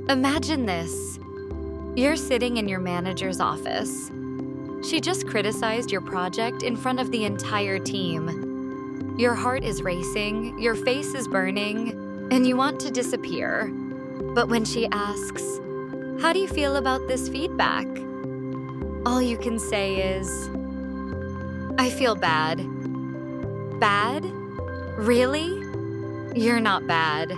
Imagine this. You're sitting in your manager's office. She just criticized your project in front of the entire team. Your heart is racing, your face is burning, and you want to disappear. But when she asks, "How do you feel about this feedback?" all you can say is, "I feel bad." Bad? Really? You're not bad.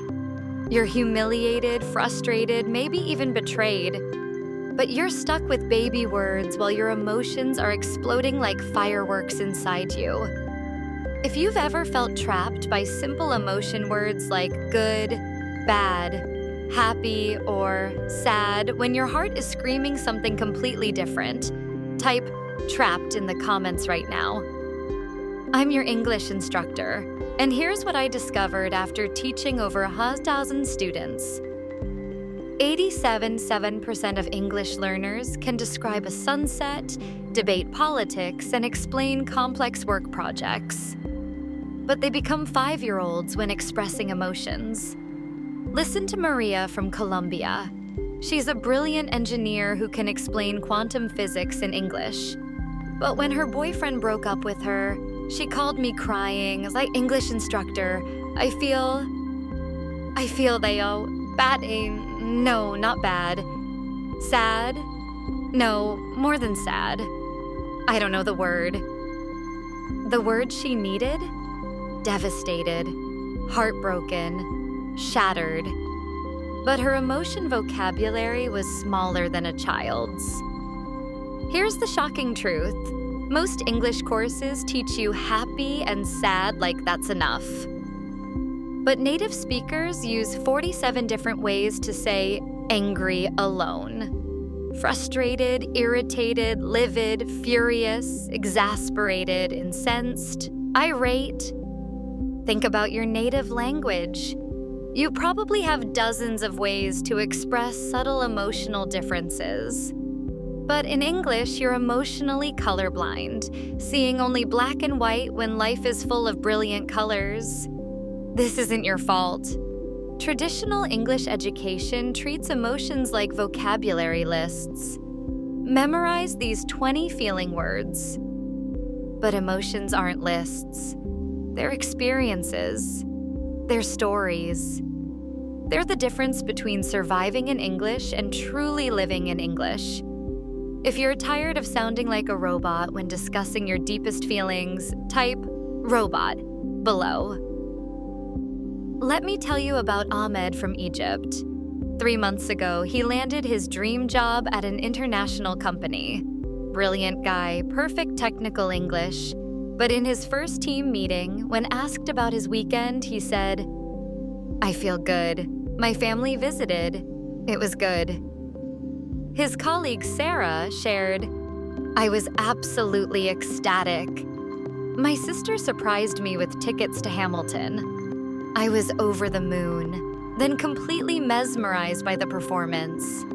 You're humiliated, frustrated, maybe even betrayed. But you're stuck with baby words while your emotions are exploding like fireworks inside you. If you've ever felt trapped by simple emotion words like good, bad, happy, or sad when your heart is screaming something completely different, type "trapped" in the comments right now. I'm your English instructor, and here's what I discovered after teaching over 1,000 students. 87% of English learners can describe a sunset, debate politics, and explain complex work projects. But they become 5-year-olds when expressing emotions. Listen to Maria from Colombia. She's a brilliant engineer who can explain quantum physics in English. But when her boyfriend broke up with her, she called me crying, like, "English instructor, I feel bad, no, not bad. Sad? No, more than sad. I don't know the word." The word she needed? Devastated, heartbroken, shattered. But her emotion vocabulary was smaller than a child's. Here's the shocking truth. Most English courses teach you happy and sad like that's enough. But native speakers use 47 different ways to say angry alone. Frustrated, irritated, livid, furious, exasperated, incensed, irate. Think about your native language. You probably have dozens of ways to express subtle emotional differences. But in English, you're emotionally colorblind, seeing only black and white when life is full of brilliant colors. This isn't your fault. Traditional English education treats emotions like vocabulary lists. Memorize these 20 feeling words. But emotions aren't lists. They're experiences. They're stories. They're the difference between surviving in English and truly living in English. If you're tired of sounding like a robot when discussing your deepest feelings, type "robot" below. Let me tell you about Ahmed from Egypt. 3 months ago, he landed his dream job at an international company. Brilliant guy, perfect technical English. But in his first team meeting, when asked about his weekend, he said, "I feel good. My family visited. It was good." His colleague Sarah shared, "I was absolutely ecstatic. My sister surprised me with tickets to Hamilton. I was over the moon, then completely mesmerized by the performance.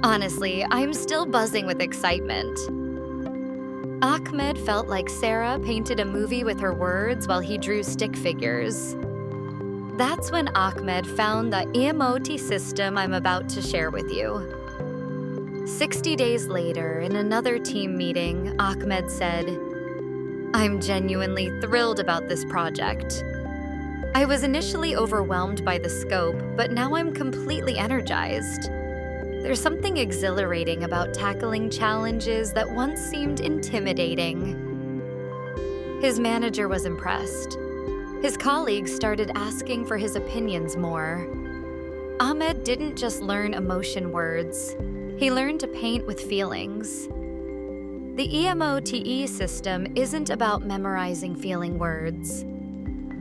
Honestly, I'm still buzzing with excitement." Ahmed felt like Sarah painted a movie with her words while he drew stick figures. That's when Ahmed found the emoji system I'm about to share with you. 60 days later, in another team meeting, Ahmed said, "I'm genuinely thrilled about this project. I was initially overwhelmed by the scope, but now I'm completely energized. There's something exhilarating about tackling challenges that once seemed intimidating." His manager was impressed. His colleagues started asking for his opinions more. Ahmed didn't just learn emotion words. He learned to paint with feelings. The emote system isn't about memorizing feeling words.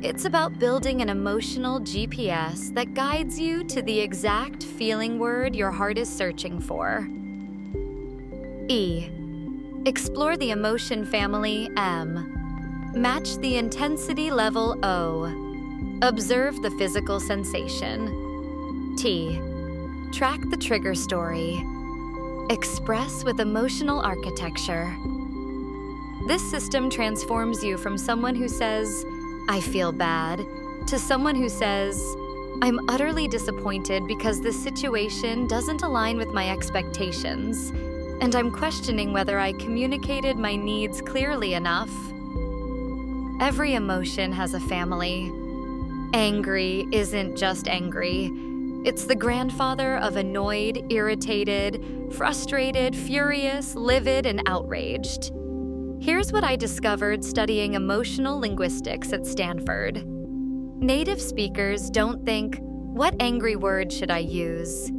It's about building an emotional GPS that guides you to the exact feeling word your heart is searching for. E. Explore the emotion family M. Match the intensity level O. Observe the physical sensation. T. Track the trigger story. Express with emotional architecture. This system transforms you from someone who says, "I feel bad," to someone who says, I'm utterly disappointed because this situation doesn't align with my expectations, and I'm questioning whether I communicated my needs clearly enough. Every emotion has a family. Angry isn't just angry. It's the grandfather of annoyed, irritated, frustrated, furious, livid, and outraged. Here's what I discovered studying emotional linguistics at Stanford. Native speakers don't think, "What angry word should I use?"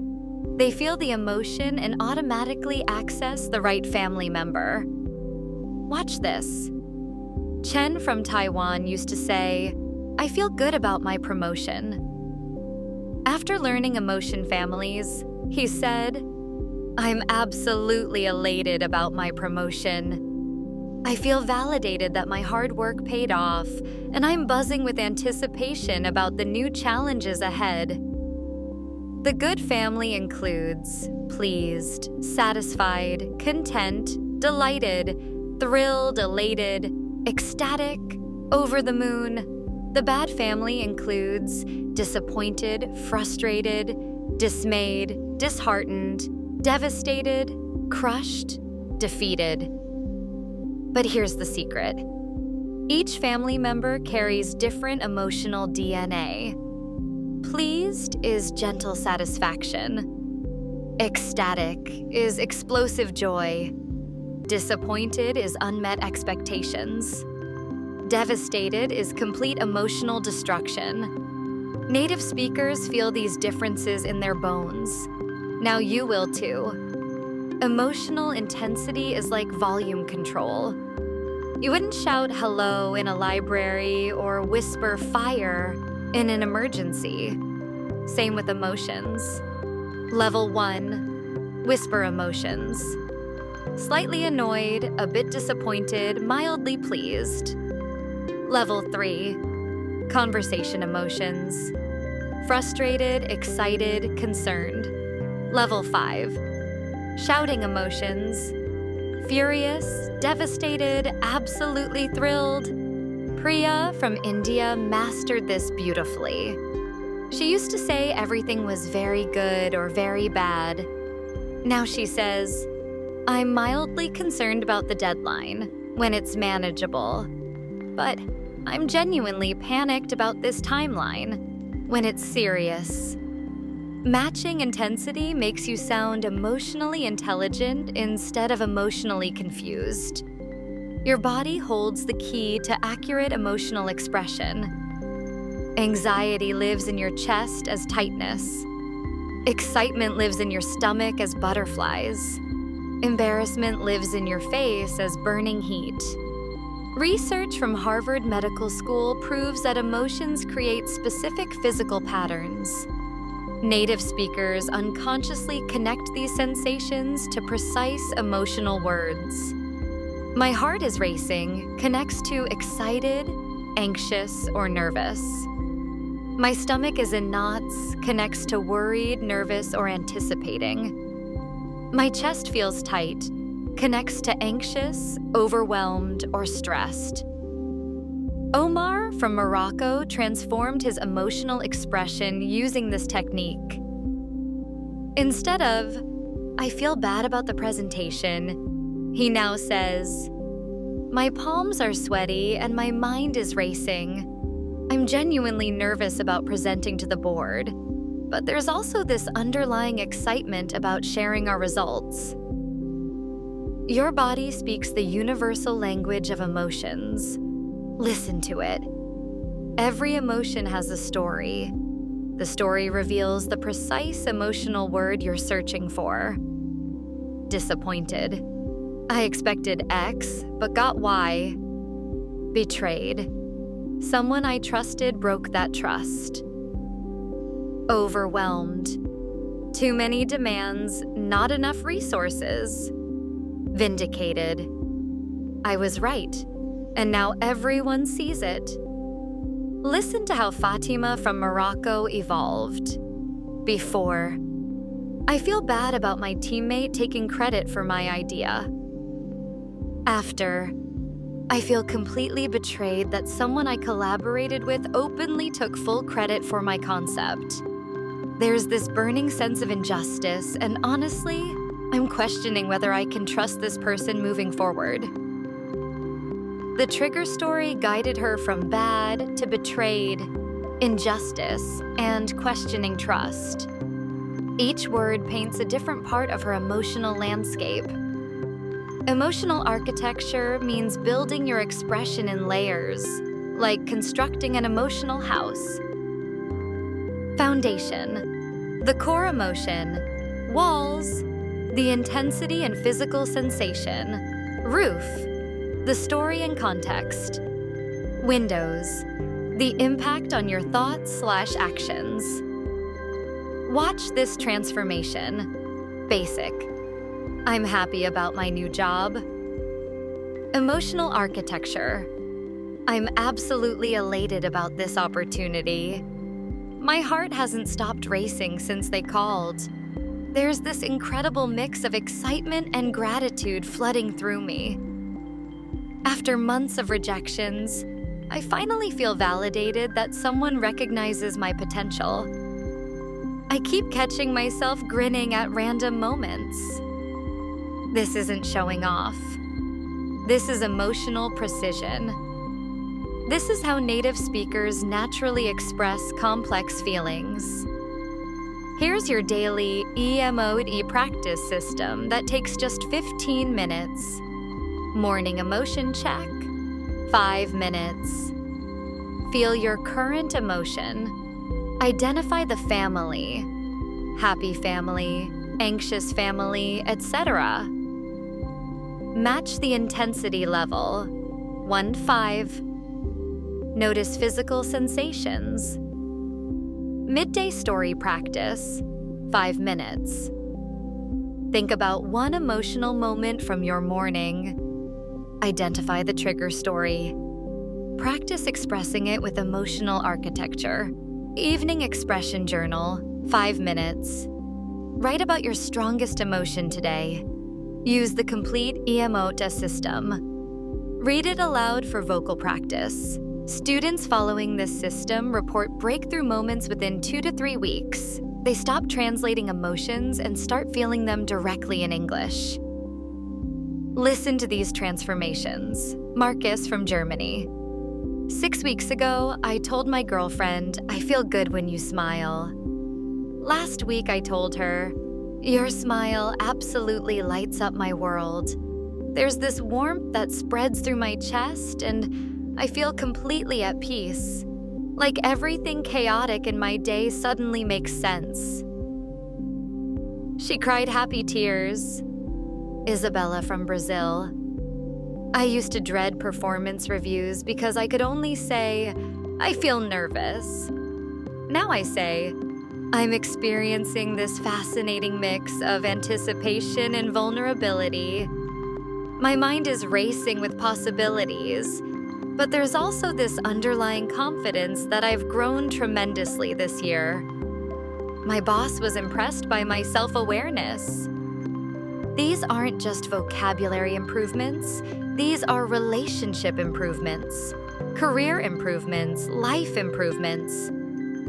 They feel the emotion and automatically access the right family member. Watch this. Chen from Taiwan used to say, "I feel good about my promotion." After learning emotion families, he said, "I'm absolutely elated about my promotion. I feel validated that my hard work paid off, and I'm buzzing with anticipation about the new challenges ahead." The good family includes pleased, satisfied, content, delighted, thrilled, elated, ecstatic, over the moon. The bad family includes disappointed, frustrated, dismayed, disheartened, devastated, crushed, defeated. But here's the secret. Each family member carries different emotional DNA. Pleased is gentle satisfaction. Ecstatic is explosive joy. Disappointed is unmet expectations. Devastated is complete emotional destruction. Native speakers feel these differences in their bones. Now you will too. Emotional intensity is like volume control. You wouldn't shout hello in a library or whisper fire in an emergency. Same with emotions. Level 1, whisper emotions. Slightly annoyed, a bit disappointed, mildly pleased. Level 3, conversation emotions. Frustrated, excited, concerned. Level 5, shouting emotions. Furious, devastated, absolutely thrilled. Priya from India mastered this beautifully. She used to say everything was very good or very bad. Now she says, "I'm mildly concerned about the deadline," when it's manageable. But I'm genuinely panicked about this timeline, when it's serious. Matching intensity makes you sound emotionally intelligent instead of emotionally confused. Your body holds the key to accurate emotional expression. Anxiety lives in your chest as tightness. Excitement lives in your stomach as butterflies. Embarrassment lives in your face as burning heat. Research from Harvard Medical School proves that emotions create specific physical patterns. Native speakers unconsciously connect these sensations to precise emotional words. "My heart is racing" connects to excited, anxious, or nervous. "My stomach is in knots" connects to worried, nervous, or anticipating. "My chest feels tight" connects to anxious, overwhelmed, or stressed. Omar from Morocco transformed his emotional expression using this technique. Instead of, "I feel bad about the presentation," he now says, "My palms are sweaty and my mind is racing. I'm genuinely nervous about presenting to the board, but there's also this underlying excitement about sharing our results." Your body speaks the universal language of emotions. Listen to it. Every emotion has a story. The story reveals the precise emotional word you're searching for. Disappointed. I expected X, but got Y. Betrayed. Someone I trusted broke that trust. Overwhelmed. Too many demands, not enough resources. Vindicated. I was right, and now everyone sees it. Listen to how Fatima from Morocco evolved. Before, I feel bad about my teammate taking credit for my idea. After, I feel completely betrayed that someone I collaborated with openly took full credit for my concept. There's this burning sense of injustice, and honestly, I'm questioning whether I can trust this person moving forward. The trigger story guided her from bad to betrayed, injustice, and questioning trust. Each word paints a different part of her emotional landscape. Emotional architecture means building your expression in layers, like constructing an emotional house. Foundation: the core emotion. Walls: the intensity and physical sensation. Roof: the story and context. Windows: the impact on your thoughts/actions. Watch this transformation. Basic: I'm happy about my new job. Emotional architecture: I'm absolutely elated about this opportunity. My heart hasn't stopped racing since they called. There's this incredible mix of excitement and gratitude flooding through me. After months of rejections, I finally feel validated that someone recognizes my potential. I keep catching myself grinning at random moments. This isn't showing off. This is emotional precision. This is how native speakers naturally express complex feelings. Here's your daily EMOD practice system that takes just 15 minutes. Morning emotion check, 5 minutes. Feel your current emotion. Identify the family, happy family, anxious family, etc. Match the intensity level, 1-5. Notice physical sensations. Midday story practice, 5 minutes. Think about one emotional moment from your morning. Identify the trigger story. Practice expressing it with emotional architecture. Evening expression journal, 5 minutes. Write about your strongest emotion today. Use the complete EMOTA system. Read it aloud for vocal practice. Students following this system report breakthrough moments within 2 to 3 weeks. They stop translating emotions and start feeling them directly in English. Listen to these transformations. Marcus from Germany. 6 weeks ago, I told my girlfriend, "I feel good when you smile." Last week, I told her, "Your smile absolutely lights up my world. There's this warmth that spreads through my chest, and I feel completely at peace. Like everything chaotic in my day suddenly makes sense." She cried happy tears. Isabella from Brazil. I used to dread performance reviews because I could only say, "I feel nervous." Now I say, "I'm experiencing this fascinating mix of anticipation and vulnerability. My mind is racing with possibilities, but there's also this underlying confidence that I've grown tremendously this year." My boss was impressed by my self-awareness. These aren't just vocabulary improvements. These are relationship improvements, career improvements, life improvements.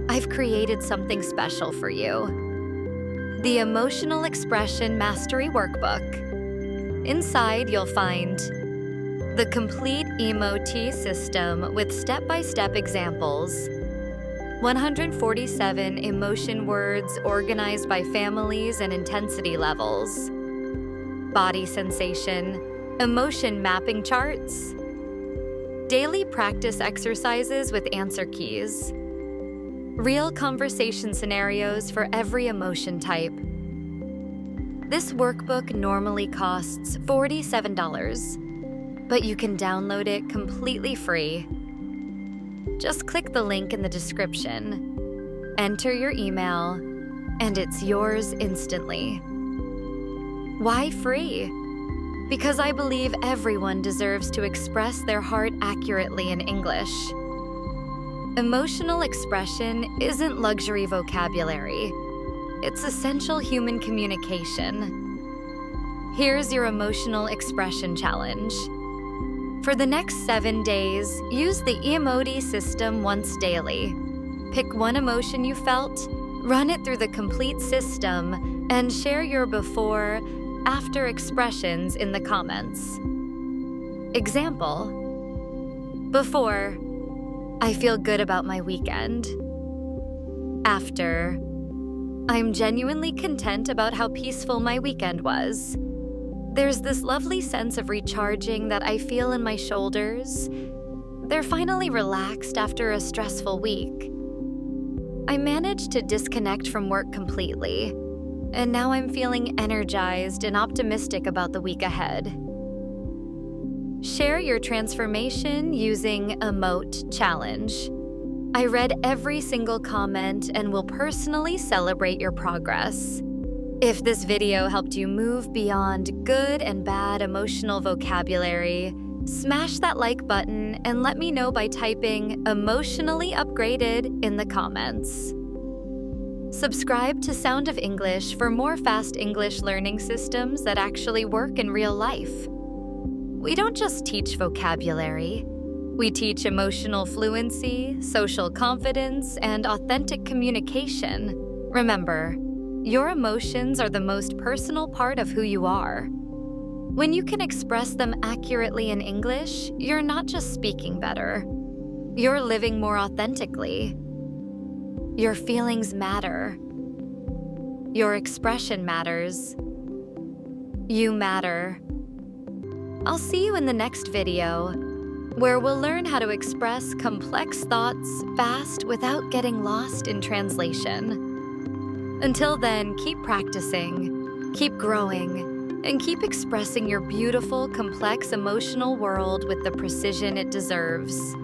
I've created something special for you. The Emotional Expression Mastery Workbook. Inside, you'll find the complete EMOT system with step-by-step examples, 147 emotion words organized by families and intensity levels, body sensation, emotion mapping charts, daily practice exercises with answer keys, real conversation scenarios for every emotion type. This workbook normally costs $47, but you can download it completely free. Just click the link in the description, enter your email, and it's yours instantly. Why free? Because I believe everyone deserves to express their heart accurately in English. Emotional expression isn't luxury vocabulary. It's essential human communication. Here's your emotional expression challenge. For the next 7 days, use the emoji system once daily. Pick one emotion you felt, run it through the complete system, and share your before, after expressions in the comments. Example: before, I feel good about my weekend. After, I'm genuinely content about how peaceful my weekend was. There's this lovely sense of recharging that I feel in my shoulders. They're finally relaxed after a stressful week. I managed to disconnect from work completely, and now I'm feeling energized and optimistic about the week ahead. Share your transformation using Emote Challenge. I read every single comment and will personally celebrate your progress. If this video helped you move beyond good and bad emotional vocabulary, smash that like button and let me know by typing "emotionally upgraded" in the comments. Subscribe to Sound of English for more fast English learning systems that actually work in real life. We don't just teach vocabulary. We teach emotional fluency, social confidence, and authentic communication. Remember, your emotions are the most personal part of who you are. When you can express them accurately in English, you're not just speaking better. You're living more authentically. Your feelings matter. Your expression matters. You matter. I'll see you in the next video, where we'll learn how to express complex thoughts fast without getting lost in translation. Until then, keep practicing, keep growing, and keep expressing your beautiful, complex emotional world with the precision it deserves.